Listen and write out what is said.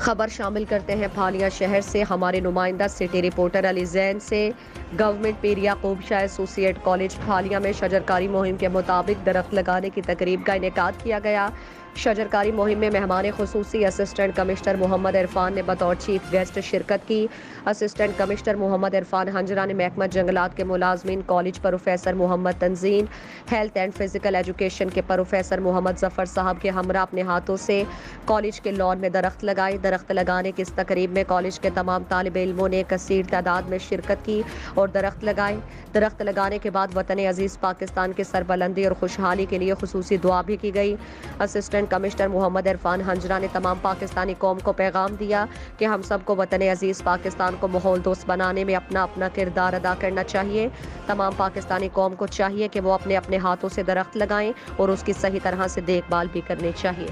خبر شامل کرتے ہیں پھالیاں شہر سے۔ ہمارے نمائندہ سٹی رپورٹر علی زین سے۔ گورنمنٹ پیر یعقوب شاہ ایسوسی ایٹ کالج پھالیاں میں شجرکاری مہم کے مطابق درخت لگانے کی تقریب کا انعقاد کیا گیا۔ شجرکاری مہم میں مہمان خصوصی اسسٹنٹ کمشنر محمد عرفان نے بطور چیف گیسٹ شرکت کی۔ اسسٹنٹ کمشنر محمد عرفان ہنجرا نے محکمہ جنگلات کے ملازمین، college professor Muhammad Tanzeen, health and physical education کے پروفیسر محمد ظفر صاحب کے ہمراہ اپنے ہاتھوں سے کالج کے لان میں درخت لگائے۔ درخت لگانے کی اس تقریب میں کالج کے تمام طالب علموں نے کثیر تعداد میں شرکت کی اور درخت لگائے۔ درخت لگانے کے بعد وطن عزیز پاکستان کی سربلندی اور خوشحالی کے لیے خصوصی دعا بھی کی گئی۔ اسسٹنٹ کمشنر محمد عرفان ہنجرا نے تمام پاکستانی قوم کو پیغام دیا کہ ہم سب کو وطن عزیز پاکستان کو ماحول دوست بنانے میں اپنا اپنا کردار ادا کرنا چاہیے۔ تمام پاکستانی قوم کو چاہیے کہ وہ اپنے اپنے ہاتھوں سے درخت لگائیں اور اس کی صحیح طرح سے دیکھ بھال بھی کرنی چاہیے۔